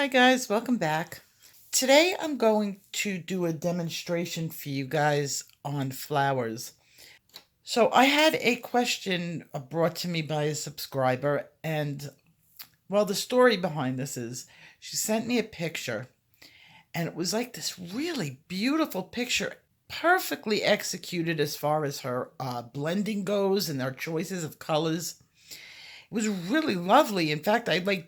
Hi guys, welcome back. Today I'm going to do a demonstration for you guys on flowers. So I had a question brought to me by a subscriber, and well, the story behind this is she sent me a picture, and it was like this really beautiful picture, perfectly executed as far as her blending goes and their choices of colors. It was really lovely. In fact, I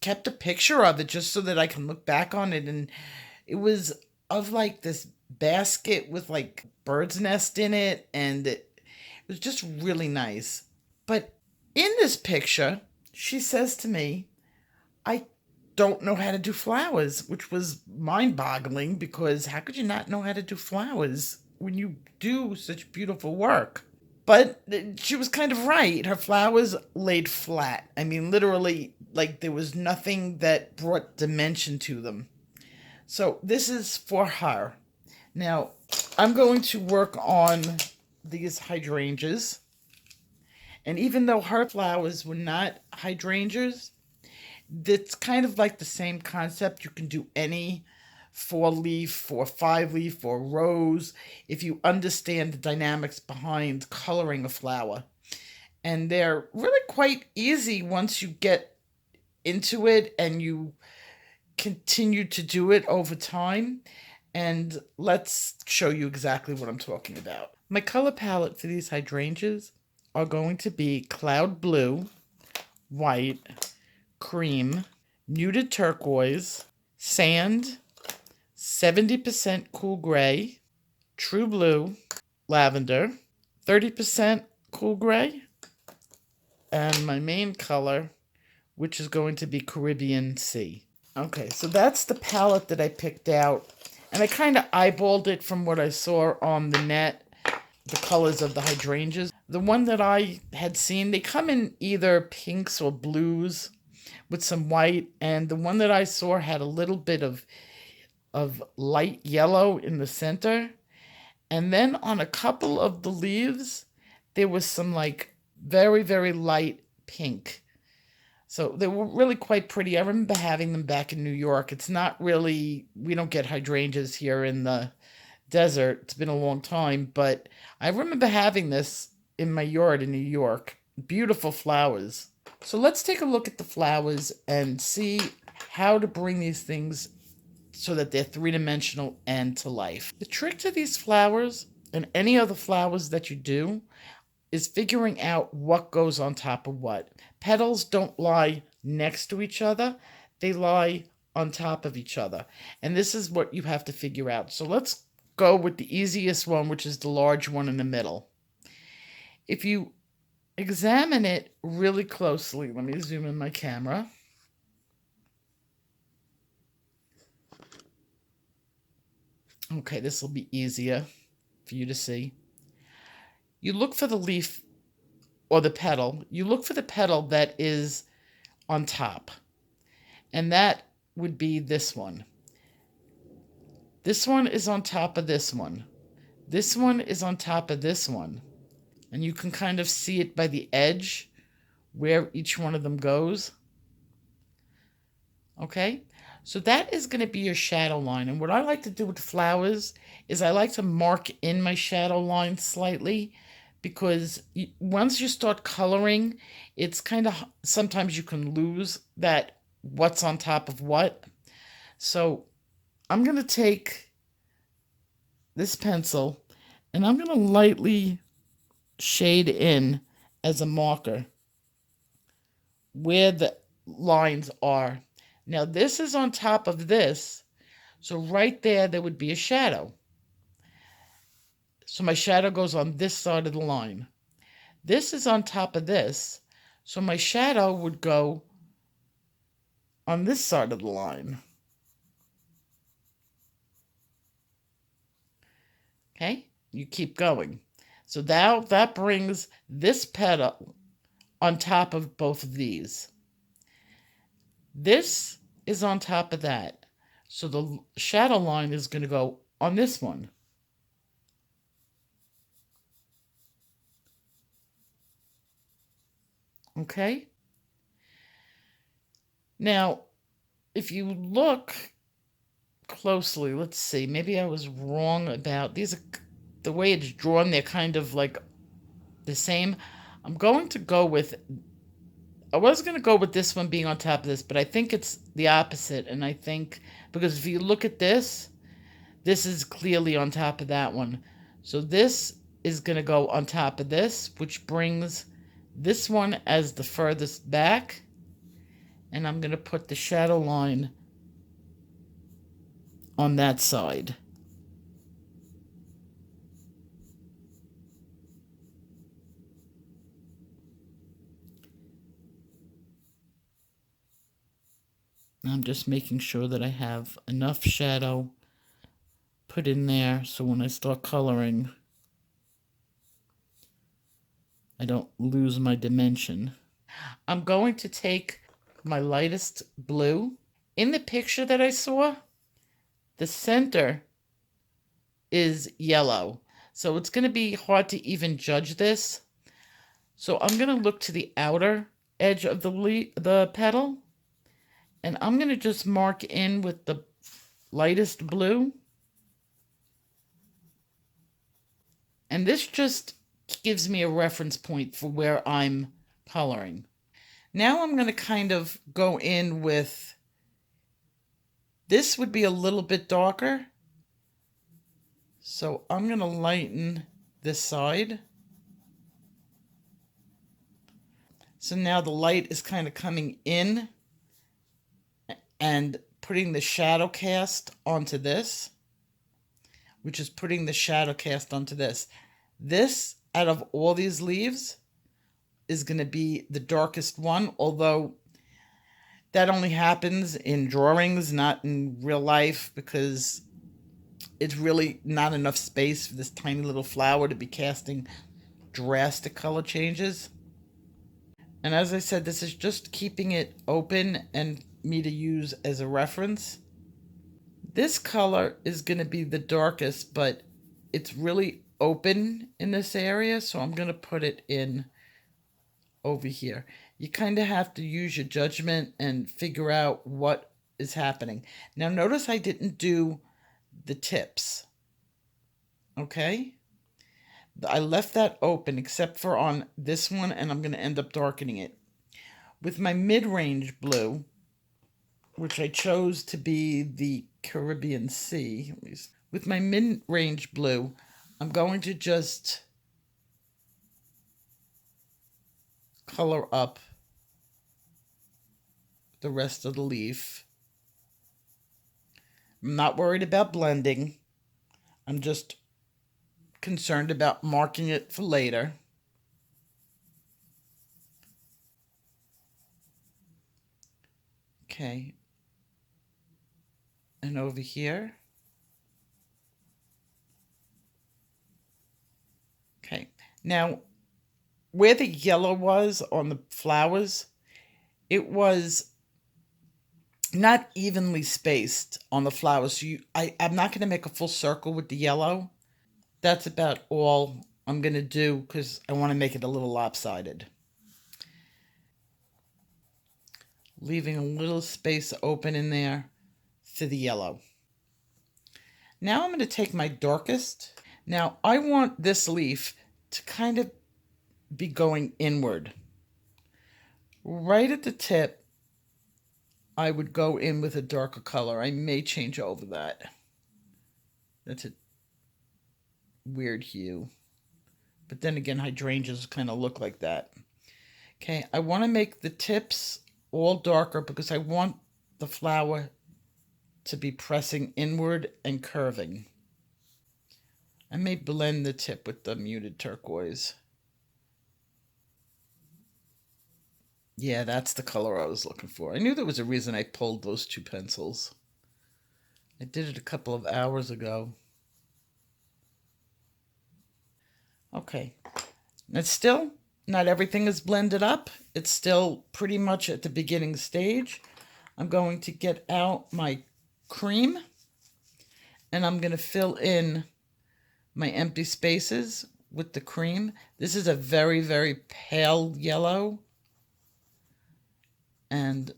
kept a picture of it just so that I can look back on it, and it was of like this basket with like bird's nest in it, and it was just really nice. But in this picture, she says to me, I don't know how to do flowers, which was mind-boggling because how could you not know how to do flowers when you do such beautiful work? But she was kind of right. Her flowers laid flat. I mean, literally, like there was nothing that brought dimension to them. So this is for her. Now, I'm going to work on these hydrangeas. And even though her flowers were not hydrangeas, it's kind of like the same concept. You can do any 4-leaf or 5-leaf or rose if you understand the dynamics behind coloring a flower. And they're really quite easy once you get into it and you continue to do it over time. And let's show you exactly what I'm talking about. My color palette for these hydrangeas are going to be cloud blue, white, cream, muted turquoise, sand, 70% cool gray, true blue, lavender, 30% cool gray, and my main color, which is going to be Carribean Sea. Okay, so that's the palette that I picked out, and I kind of eyeballed it from what I saw on the net, the colors of the hydrangeas. The one that I had seen, they come in either pinks or blues with some white, and the one that I saw had a little bit of light yellow in the center, and then on a couple of the leaves there was some like very, very light pink. So they were really quite pretty. I remember having them back in New York. It's not really, we don't get hydrangeas here in the desert. It's been a long time, but I remember having this in my yard in New York. Beautiful flowers. So let's take a look at the flowers and see how to bring these things so that they're three-dimensional and to life. The trick to these flowers and any other flowers that you do is figuring out what goes on top of what. Petals don't lie next to each other. They lie on top of each other. And this is what you have to figure out. So let's go with the easiest one, which is the large one in the middle. If you examine it really closely, let me zoom in my camera. Okay, this will be easier for you to see. You look for the leaf or the petal. You look for the petal that is on top. And that would be this one. This one is on top of this one. This one is on top of this one. And you can kind of see it by the edge where each one of them goes. Okay? So that is going to be your shadow line. And what I like to do with flowers is I like to mark in my shadow line slightly, because once you start coloring, it's kind of, sometimes you can lose that what's on top of what. So I'm going to take this pencil and I'm going to lightly shade in as a marker where the lines are. Now this is on top of this, so right there would be a shadow. So my shadow goes on this side of the line. This is on top of this, so my shadow would go on this side of the line. Okay, you keep going. So now that brings this petal on top of both of these. This is on top of that. So the shadow line is going to go on this one. Okay? Now, if you look closely, let's see, maybe I was wrong about these. The way it's drawn, they're kind of like the same. I'm going to go with, I was going to go with this one being on top of this, but I think it's the opposite. And I think, because if you look at this is clearly on top of that one. So this is going to go on top of this, which brings this one as the furthest back. And I'm going to put the shadow line on that side. I'm just making sure that I have enough shadow put in there so when I start coloring, I don't lose my dimension. I'm going to take my lightest blue. In the picture that I saw, the center is yellow. So it's going to be hard to even judge this. So I'm going to look to the outer edge of the petal. And I'm going to just mark in with the lightest blue. And this just gives me a reference point for where I'm coloring. Now I'm going to kind of go in with, this would be a little bit darker. So I'm going to lighten this side. So now the light is kind of coming in and putting the shadow cast onto this, which is putting the shadow cast onto this. This, out of all these leaves, is going to be the darkest one, although that only happens in drawings, not in real life, because it's really not enough space for this tiny little flower to be casting drastic color changes. And as I said, this is just keeping it open and me to use as a reference. This color is going to be the darkest, but it's really open in this area, so I'm going to put it in over here. You kind of have to use your judgment and figure out what is happening. Now notice I didn't do the tips. Okay? I left that open except for on this one, and I'm going to end up darkening it. With my mid-range blue, which I chose to be the Caribbean Sea, with my mid-range blue, I'm going to just color up the rest of the leaf. I'm not worried about blending. I'm just concerned about marking it for later. Okay. And over here. Okay. Now, where the yellow was on the flowers, it was not evenly spaced on the flowers. So I'm not going to make a full circle with the yellow. That's about all I'm going to do because I want to make it a little lopsided. Leaving a little space open in there for the yellow. Now I'm going to take my darkest. Now I want this leaf to kind of be going inward. Right at the tip, I would go in with a darker color. I may change over that. That's a weird hue. But then again, hydrangeas kind of look like that. Okay, I want to make the tips all darker because I want the flower to be pressing inward and curving. I may blend the tip with the muted turquoise. Yeah, that's the color I was looking for. I knew there was a reason I pulled those two pencils. I did it a couple of hours ago. Okay. It's still, not everything is blended up. It's still pretty much at the beginning stage. I'm going to get out my cream and I'm going to fill in my empty spaces with the cream. This is a very, very pale yellow. And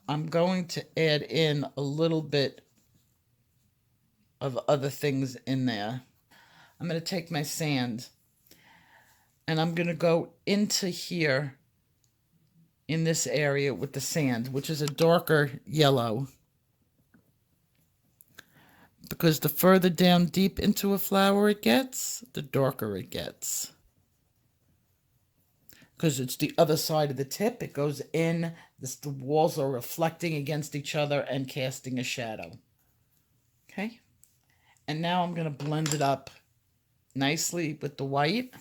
I'm going to add in a little bit of other things in there. I'm going to take my sand and I'm going to go into here in this area with the sand, which is a darker yellow. Because the further down deep into a flower it gets, the darker it gets. Because it's the other side of the tip, it goes in, the walls are reflecting against each other and casting a shadow. Okay, and now I'm going to blend it up nicely with the white.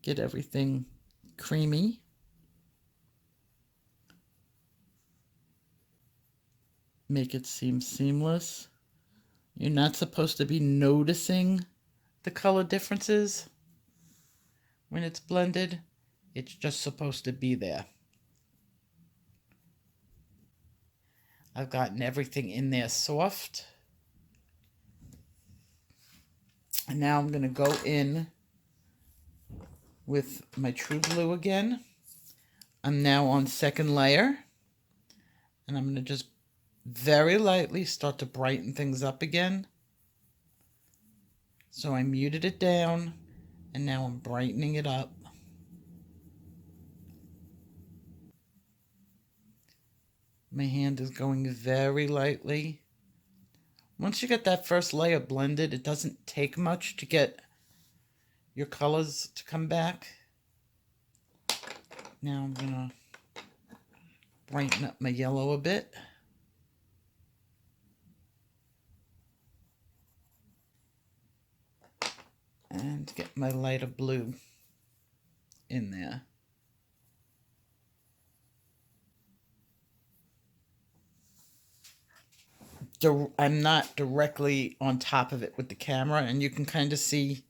Get everything creamy. Make it seem seamless. You're not supposed to be noticing the color differences when it's blended. It's just supposed to be there. I've gotten everything in there soft. And now I'm going to go in with my True Blue again. I'm now on second layer. And I'm going to just very lightly start to brighten things up again. So I muted it down, and now I'm brightening it up. My hand is going very lightly. Once you get that first layer blended, it doesn't take much to get your colors to come back. Now I'm going to brighten up my yellow a bit. And get my lighter blue in there. I'm not directly on top of it with the camera, and you can kind of see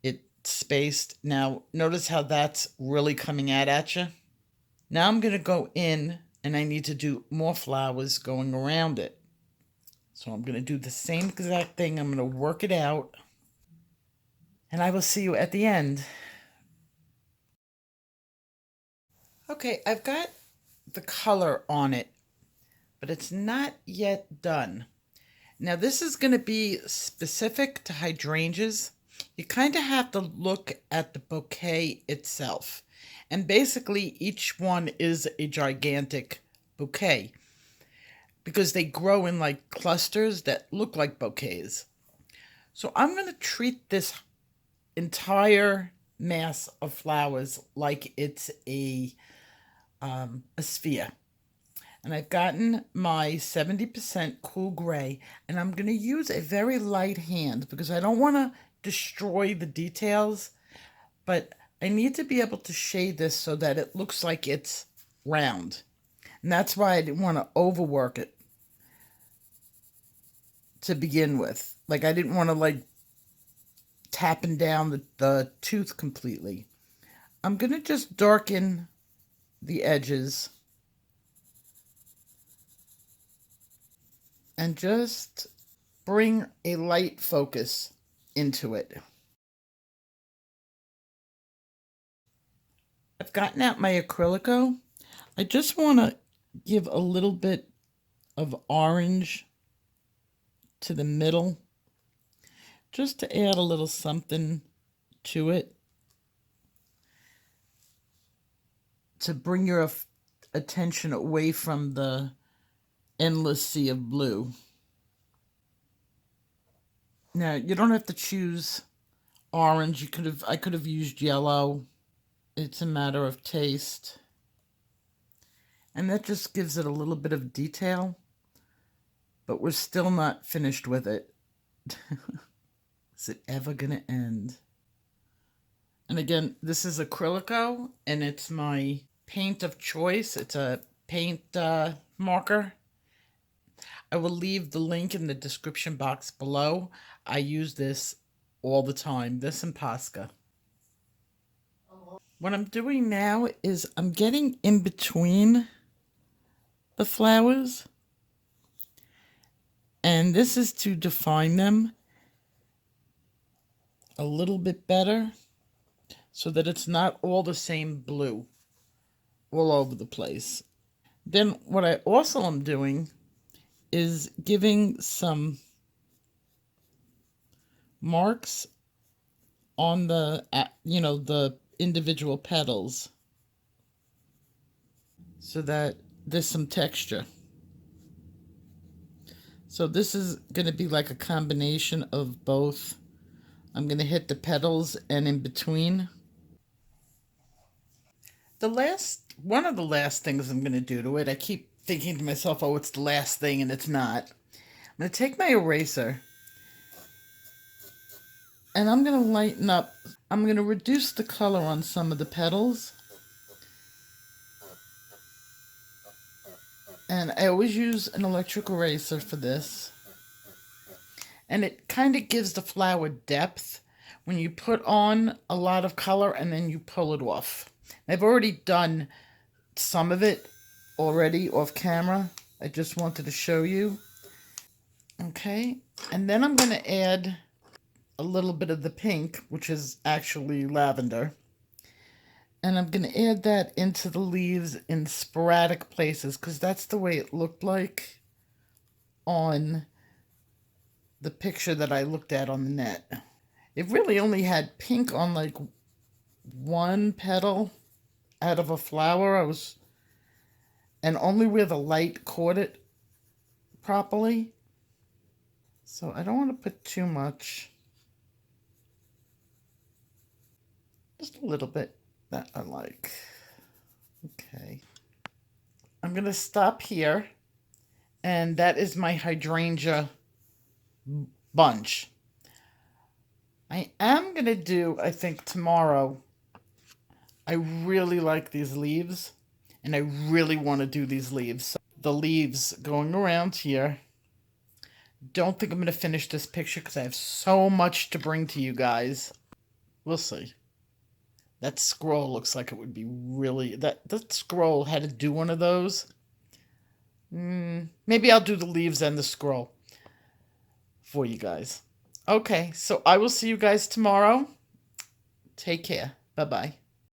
it spaced. Now, notice how that's really coming out at you. Now I'm going to go in, and I need to do more flowers going around it. So I'm going to do the same exact thing. I'm going to work it out, and I will see you at the end. Okay, I've got the color on it, but it's not yet done. Now this is going to be specific to hydrangeas. You kind of have to look at the bouquet itself. And basically each one is a gigantic bouquet because they grow in like clusters that look like bouquets. So I'm going to treat this entire mass of flowers like it's a sphere. And I've gotten my 70% cool gray, and I'm going to use a very light hand because I don't want to destroy the details, but I need to be able to shade this so that it looks like it's round. And that's why I didn't want to overwork it to begin with. Like, I didn't want to, like, tapping down the tooth completely. I'm going to just darken the edges and just bring a light focus into it. I've gotten out my Acrylico. I just want to give a little bit of orange to the middle, just to add a little something to it, to bring your attention away from the endless sea of blue. Now, you don't have to choose orange. I could have used yellow. It's a matter of taste. And that just gives it a little bit of detail. But we're still not finished with it. Is it ever going to end? And again, this is Acrylico, and it's my paint of choice. It's a paint marker. I will leave the link in the description box below. I use this all the time, this and Posca. What I'm doing now is I'm getting in between the flowers. And this is to define them a little bit better. so that it's not all the same blue all over the place. Then what I also am doing is giving some marks on the, the individual petals so that there's some texture. So this is going to be like a combination of both. I'm going to hit the petals and in between. One of the last things I'm going to do to it, I keep thinking to myself, oh, it's the last thing, and it's not. I'm going to take my eraser and I'm going to lighten up. I'm going to reduce the color on some of the petals. And I always use an electric eraser for this. And it kind of gives the flower depth when you put on a lot of color and then you pull it off. I've already done some of it already off camera. I just wanted to show you. Okay, and then I'm going to add a little bit of the pink, which is actually lavender. And I'm going to add that into the leaves in sporadic places because that's the way it looked like on the picture that I looked at on the net. It really only had pink on like one petal out of a flower. And only where the light caught it properly. So I don't want to put too much. Just a little bit that I like. Okay. I'm going to stop here. And that is my hydrangea bunch. I am going to do, I think tomorrow, I really like these leaves. And I really want to do these leaves. So the leaves going around here. Don't think I'm going to finish this picture because I have so much to bring to you guys. We'll see. That scroll looks like it would be really... That scroll had to do one of those. Maybe I'll do the leaves and the scroll for you guys. Okay, so I will see you guys tomorrow. Take care. Bye-bye.